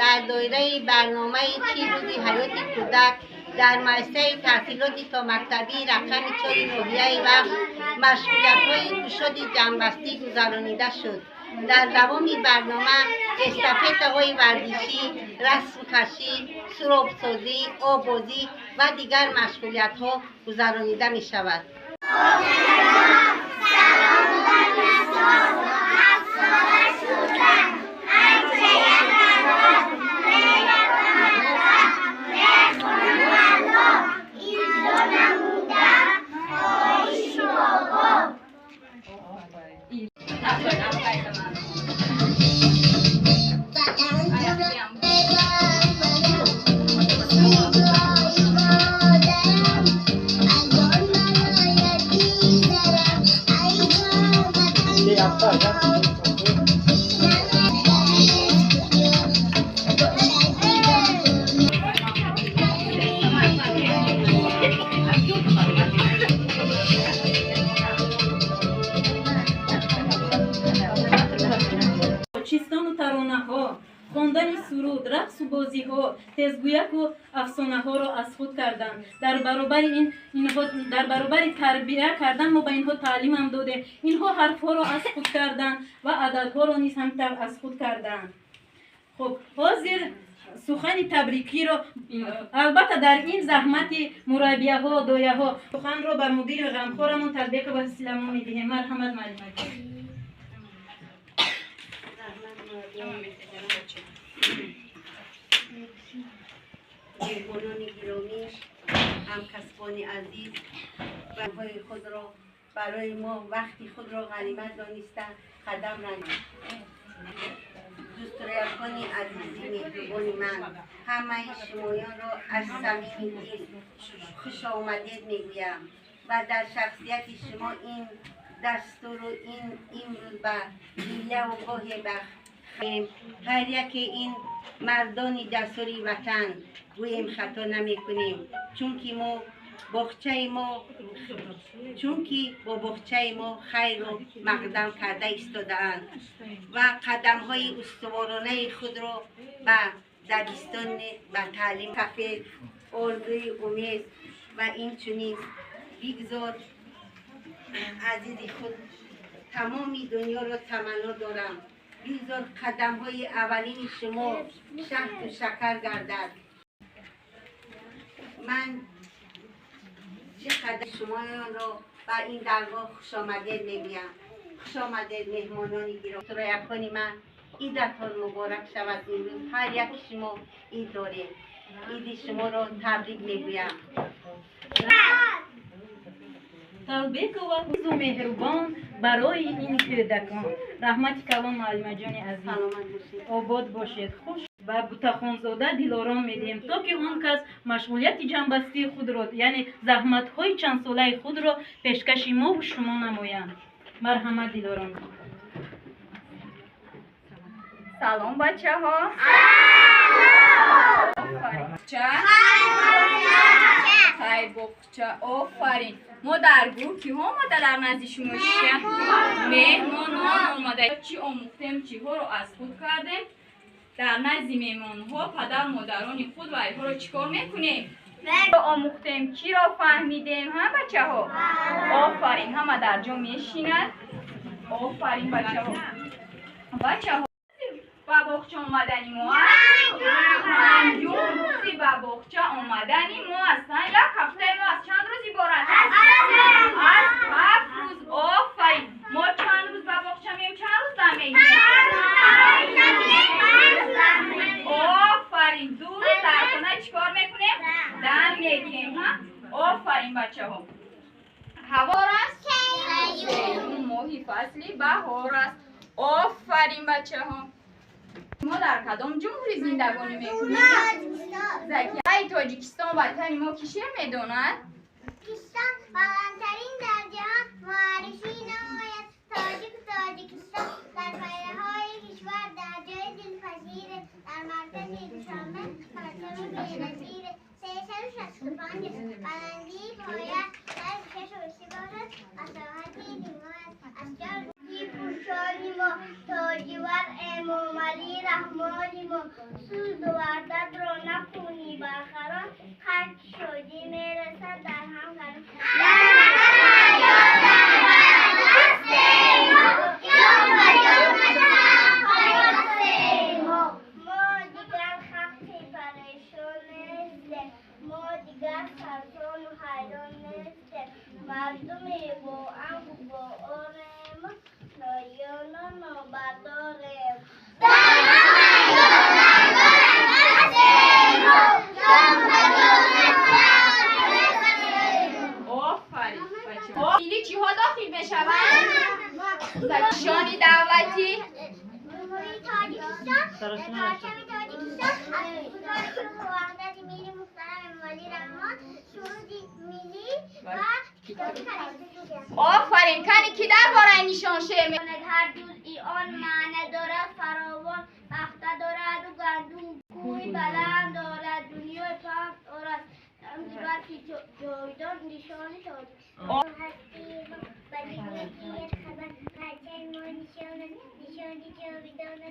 در دایره برنامه پیروزی حیات کودک در مؤسسه تحصیلاتی تا مکتبی رقم 4 نوحیه و مشغولیت‌های گشاد جنبستی گذرانیده شد. در دوام برنامه استافетه‌های ورزشی، رسم کشی، سرابسازی، آبازی و دیگر مشغولیت‌ها گذرانیده می‌شود. چیستان و ترانه ها، خواندن سرود، رقص و بازی ها، تزگویک و افسانه ها را از خود کردند. در برابر تربیت کردن ما به اینها تعلیم هم داده. اینها حرف ها را از خود کردند و عدد ها را نیز هم از خود کردند. خب حاضر سخن تبریکی را البته در این زحمت مربیه ها دایه ها سخن را بر مدیر غمخوارمون تطبیق و وسیله میدهیم. مرحمت معلومات مهمانان گرامی، همکسبان عزیز، برای خود را برای ما وقتی خود را غنیمت دانسته قدم نهید. دوستداران عزیزی مهربان من، همه شمایان را از صمیم دل خوش آمدید میگویم و در شخصیت شما این دستور و این امروز به دیله و گاه هر یک این مردان جسوری وطن گویم خطا نمی کنیم چون که با بخچه ما خیر و مقدم کرده ایستاده اند و قدم های استوارانه خود را به دبستان به تعلیم کفیل آرزوی امید و این چنین بگذار عزیز خود تمامی دنیا را تمنا دارم بگذار قدم های اولین شما شهد و شکر گردد. من چقدر شمایان را به این درگاه خوش آمدید میگویم. خوش آمدید مهمانان گرامی. سرایکان من عیدتان مبارک شود. امروز هر یک شما عید دارید. عید شما را تبریک میگویم. تلبیک و مهربان برای این کودکان. رحمت کلام معلم جان عزیز آباد باشید. خوش و بوتخانزاده دلارام میدیم تا که آن کس مشغولیت جنبستی خود را یعنی زحمت های چند ساله خود را پیشکش ما و شما نمایند. مرحمت دلارام. سلام بچه ها. خیر بخچه آفرین. ما در گروه کی ها آمده در نزد شما مهمانان آمده. چی آموختیم چی ها رو از خود کردیم در نزد مهمان ها پدر مادران خود و ایها رو چیکار میکنیم؟ آموختیم چی را فهمیدیم ها بچه ها؟ آفرین همه در جا میشینند. آفرین بچه ها. بچه ها با بخچه آمدنی ما پنجم روزی با بخچه آمدنی ما هستن. یک هفته ما از چند روز عبارت است؟ از 7 روز. آفرین ما چند روز با بخچه میم چند روز دم میگیم؟ آفرین 2 روز در خانه چیکار میکنیم؟ دم میگیم ها. آفرین بچه ها. هوا است سیمون ماهی فصلی بهار است. آفرین بچه ها. ما در کدام جمهوری زندگانی میکنیم؟ زکی تاجیکستان وطن ما کی شهر میداند؟ پاکستان بلندترین در جهان معرفی نماید. تاجیکستان در پایه‌های کشور در جای دلپذیر در مرکز دوشنبه مرتبه بی‌نظیر 365 بلندی پایه در 6 باشد و ساحتی 2 از 4 نشانی ما تاجور امام علی رحمانی ما سود و وردت را نکنی برقرار هر چی شدی میرسد در هم قرار ما دیگر خلقی پریشان نیستیم ما دیگر خرسان و حیران نیستیم مردمی با انگ و با آرم نایان و نابرداریم آفرین بچه دیلی چی ها داخل بشوند؟ نشانی دولتی جمهوری تاجیکستان پرچم تاجیکستان از گزارش وحدت ملی محترم امالی رحمان سرود ملی و کتاب کلیسا آفرین کنی کی درباره نشان شعر هر جزئی آن معنی دارد فراوان بخته دارد و گندم کوی بلند دارد دنیای پاک دارد برخی جاویدان نشان تاجیکستان هستی بدیهی خبر پرچم ما نشان جاویدان و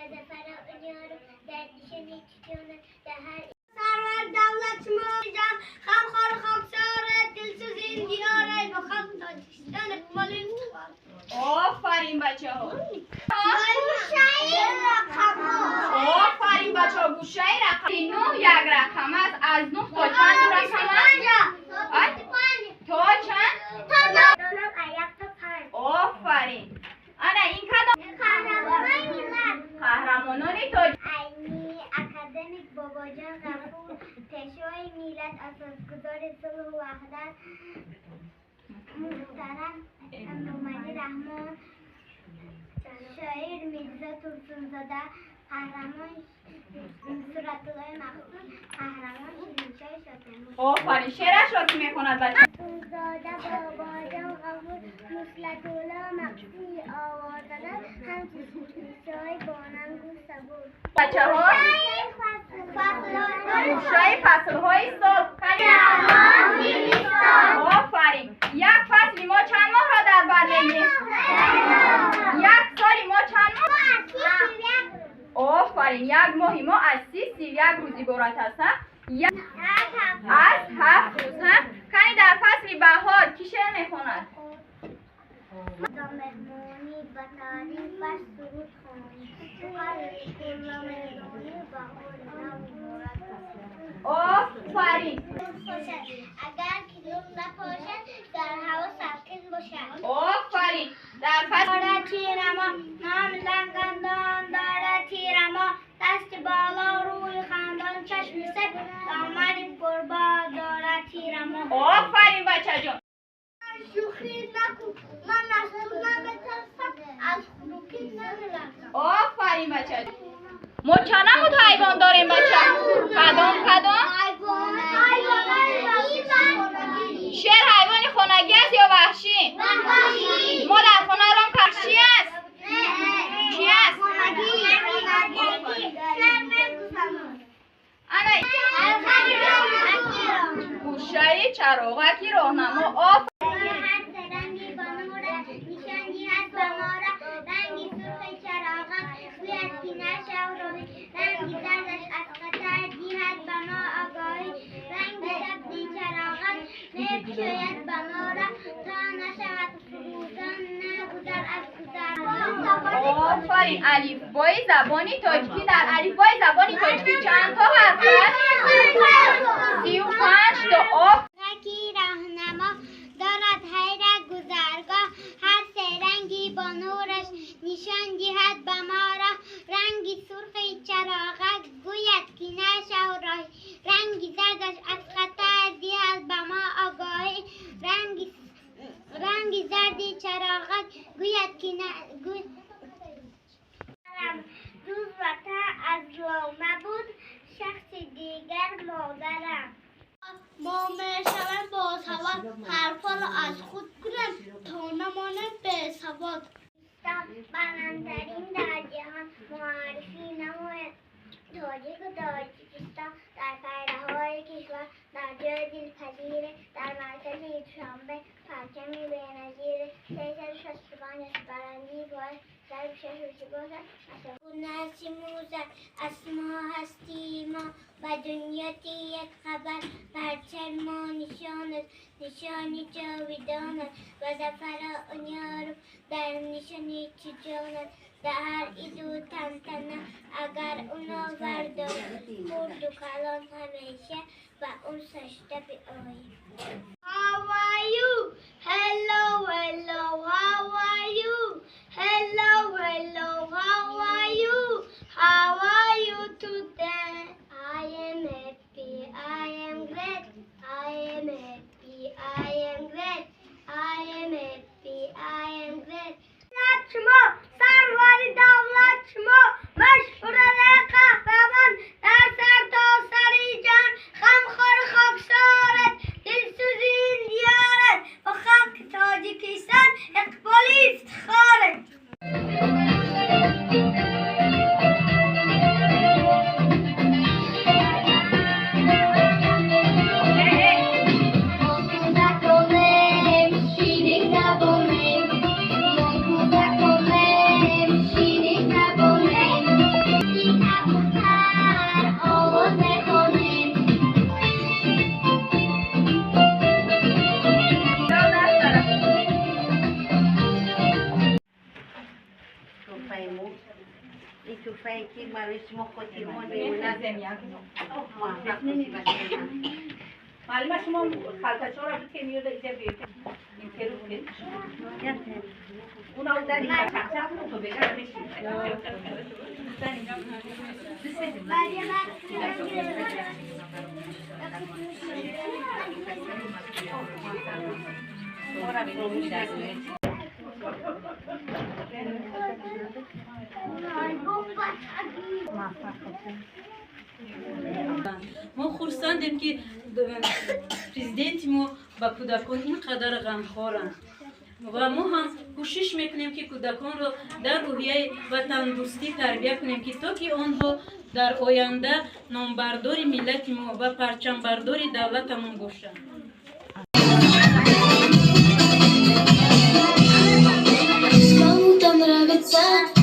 ظفر آنها را در نشان جانان در هر سرور دولت ما جان خمخوار خاکسار دلسوز این دیاره با خلق تاجیکستان اقبال آفرین بچه ها آفرین بچه ها گوشه رقم 9 یک رقم است از 9 تا چند رقم است؟ تا چند؟ آفرین انا این کدام؟ قهرمانان تاجیک عینی اکادمیک باباجان غفور پیشوای میلاد اساسگذار صلح و وحدت محترم امام رحمان شاعر میرزا ترسونزاده قهرمان صورت الله مخصوص قهرمان شیرین‌چای شاطرمون آفرین شعرش را کی میخواند بچه؟ ترسونزاده باباجان غفور نصرت الله مخصوص آواز زدن همچنین شیرین‌چای باننگ و صبور بچه ها گوشه فصل های سال آفرین یک فصلی ما چند ماه را در بر میگیریم؟ یک سالی ما چند ماه؟ آفرین یک ماهی ما از 31 روز عبارت است از 7 روز هم کنی در فصل بهار کی شعر میخواند؟ مهمانی و تعریفش سرود خوانی کل مهمانی بهار نمورد آفرین اگر کلوم نپاشد در هوا ساکن باشد آفرین در فصل دارد تیرما نام لنگندان دارد تیرما دست بالا روی خندان چشم سد دامن پربار دارد تیرما آفرین بچه جان شوخی نکن من از تو نمیترسم از خلوقی نمیلرزم آفرین بچه جان ما چند نمود حیوان داریم بچه کدام شیر حیوان خانگی است یا وحشی ما در خانه رام کفشی است چی است انا گوشه چراغکی راهنما آفرین رنگی بانورد نشانی هست به ما را رنگی سرخ چراغت گوید که نشو روی رنگی زردش از خطر دیهد به ما آگاهی رنگی سبزی چراغت میکشاید به ما را تا نشود فروزان نگذر از گذر آفرین الفبای زبانی تاجیکی در الفبای زبانی تاجیکی چند تا حرف است؟ 35 تا رنگی راهنما دارد حیر گذرگاه هر سه رنگی با نورش نشان دهد به ما را رنگی سرخ چراغت گوید که نشو راهی رنگی زردش از خطر دهد به ما آگاهی رنگی زردی چراغت گوید که دوز وقتا از لومه بود شخص دیگر مادرم ما میشویم با سواد حرفا را از خود کنیم تا نمانیم به سواد بلندترین در جهان معرفی نماید تاجیک و تاجیکستان در پهنه‌های کشور در جای دلپذیر در مرکز یکشنبه پرچمی بینظیر 365 برندی باعث در پیشش روزی باشد نسی موزد اسما هستی ما و دنیاتی یک خبر پرچم ما نشانی جاویداند و زفر آن یارو در نشانی چی جاند در هر ایدو تنتنه اگر اونا بردارد خورد و کلان همیشه و اون سشته به آیی How are you? Hello, hello, how are you? Hello, hello, how are you? How are you today? I am happy, I am great, I am happy, I am great, I am happy, I am great. شما سروری دولت شما مشهور قهرمان در سر تا سری جان غمخوار خاکسارت دلسوزی این دیارت و خلق تاجیکستان اقبالی افتخارت این توفایی که برای شما خودی ما نیمونت موفق باشی معلومه شما خلطه چهار بود که میاد اینجا بیاد این ترو که اونا در این بچه هم تو بگرد بشید ما خرسندیم که پرزیدنت ما با کودکان اینقدر غمخوارند و ما هم کوشش میکنیم که کودکان رو در روحیه و تندرستی تربیت کنیم که تا که آنها در آینده نامبردار ملت ما و پرچمبردار دولتمون باشند. Кому-то нравится